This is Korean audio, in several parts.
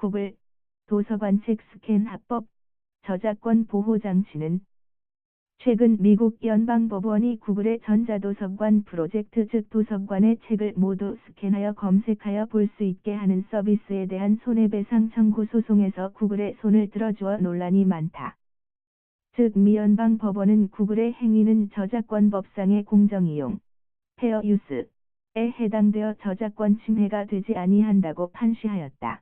구글 도서관 책 스캔 합법 저작권 보호 장치는 최근 미국 연방법원이 구글의 전자도서관 프로젝트 즉 도서관의 책을 모두 스캔하여 검색하여 볼 수 있게 하는 서비스에 대한 손해배상 청구 소송에서 구글의 손을 들어주어 논란이 많다. 즉 미 연방법원은 구글의 행위는 저작권법상의 공정이용, 페어 유스에 해당되어 저작권 침해가 되지 아니한다고 판시하였다.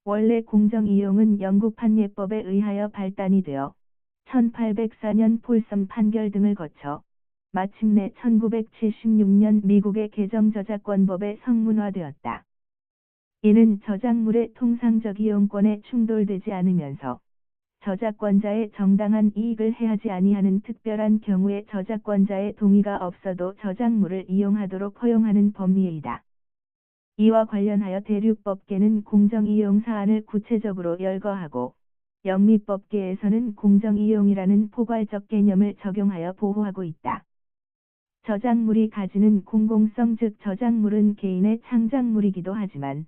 원래 공정이용은 영국 판례법에 의하여 발단이 되어 1804년 폴섬 판결 등을 거쳐 마침내 1976년 미국의 개정 저작권법에 성문화되었다. 이는 저작물의 통상적 이용권에 충돌되지 않으면서 저작권자의 정당한 이익을 해하지 아니하는 특별한 경우에 저작권자의 동의가 없어도 저작물을 이용하도록 허용하는 법리이다. 이와 관련하여 대륙법계는 공정이용 사안을 구체적으로 열거하고 영미법계에서는 공정이용이라는 포괄적 개념을 적용하여 보호하고 있다. 저작물이 가지는 공공성 즉 저작물은 개인의 창작물이기도 하지만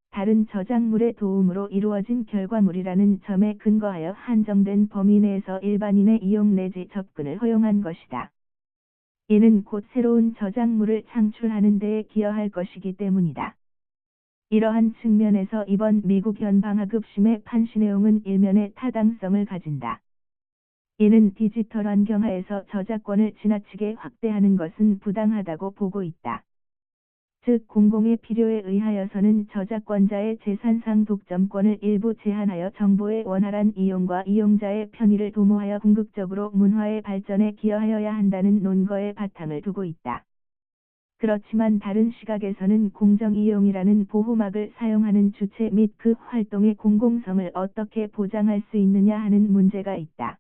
다른 저작물의 도움으로 이루어진 결과물이라는 점에 근거하여 한정된 범위 내에서 일반인의 이용 내지 접근을 허용한 것이다. 이는 곧 새로운 저작물을 창출하는 데에 기여할 것이기 때문이다. 이러한 측면에서 이번 미국 연방하급심의 판시 내용은 일면의 타당성을 가진다. 이는 디지털 환경하에서 저작권을 지나치게 확대하는 것은 부당하다고 보고 있다. 즉 공공의 필요에 의하여서는 저작권자의 재산상 독점권을 일부 제한하여 정보의 원활한 이용과 이용자의 편의를 도모하여 궁극적으로 문화의 발전에 기여하여야 한다는 논거에 바탕을 두고 있다. 그렇지만 다른 시각에서는 공정이용이라는 보호막을 사용하는 주체 및 그 활동의 공공성을 어떻게 보장할 수 있느냐 하는 문제가 있다.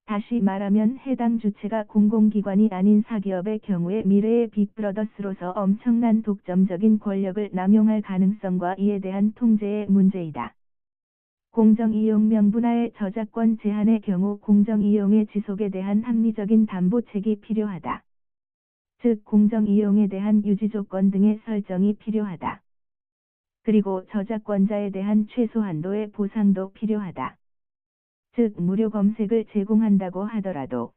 다시 말하면 해당 주체가 공공기관이 아닌 사기업의 경우에 미래의 빅브러더스로서 엄청난 독점적인 권력을 남용할 가능성과 이에 대한 통제의 문제이다. 공정이용 명분하에 저작권 제한의 경우 공정이용의 지속에 대한 합리적인 담보책이 필요하다. 즉 공정이용에 대한 유지조건 등의 설정이 필요하다. 그리고 저작권자에 대한 최소한도의 보상도 필요하다. 즉 무료 검색을 제공한다고 하더라도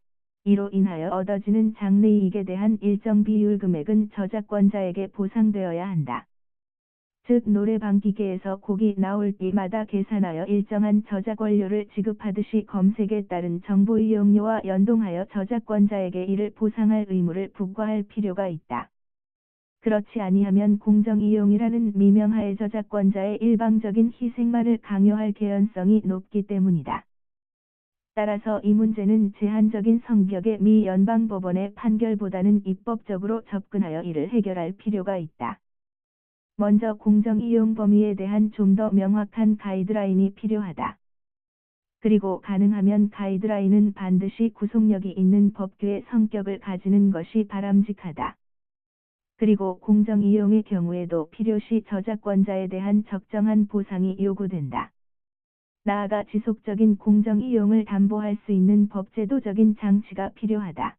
이로 인하여 얻어지는 장래이익에 대한 일정 비율 금액은 저작권자에게 보상되어야 한다. 즉 노래방 기계에서 곡이 나올 때마다 계산하여 일정한 저작권료를 지급하듯이 검색에 따른 정보 이용료와 연동하여 저작권자에게 이를 보상할 의무를 부과할 필요가 있다. 그렇지 아니하면 공정이용이라는 미명하에 저작권자의 일방적인 희생만을 강요할 개연성이 높기 때문이다. 따라서 이 문제는 제한적인 성격의 미 연방법원의 판결보다는 입법적으로 접근하여 이를 해결할 필요가 있다. 먼저 공정이용 범위에 대한 좀 더 명확한 가이드라인이 필요하다. 그리고 가능하면 가이드라인은 반드시 구속력이 있는 법규의 성격을 가지는 것이 바람직하다. 그리고 공정이용의 경우에도 필요시 저작권자에 대한 적정한 보상이 요구된다. 나아가 지속적인 공정이용을 담보할 수 있는 법제도적인 장치가 필요하다.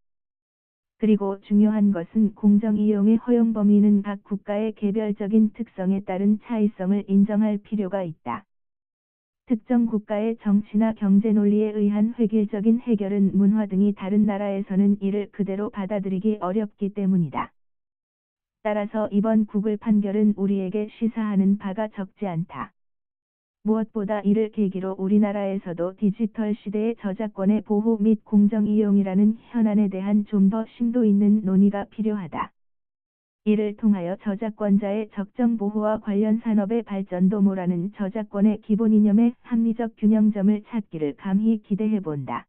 그리고 중요한 것은 공정이용의 허용 범위는 각 국가의 개별적인 특성에 따른 차이성을 인정할 필요가 있다. 특정 국가의 정치나 경제 논리에 의한 획일적인 해결은 문화 등이 다른 나라에서는 이를 그대로 받아들이기 어렵기 때문이다. 따라서 이번 구글 판결은 우리에게 시사하는 바가 적지 않다. 무엇보다 이를 계기로 우리나라에서도 디지털 시대의 저작권의 보호 및 공정이용이라는 현안에 대한 좀 더 심도 있는 논의가 필요하다. 이를 통하여 저작권자의 적정 보호와 관련 산업의 발전 도모라는 저작권의 기본 이념의 합리적 균형점을 찾기를 감히 기대해본다.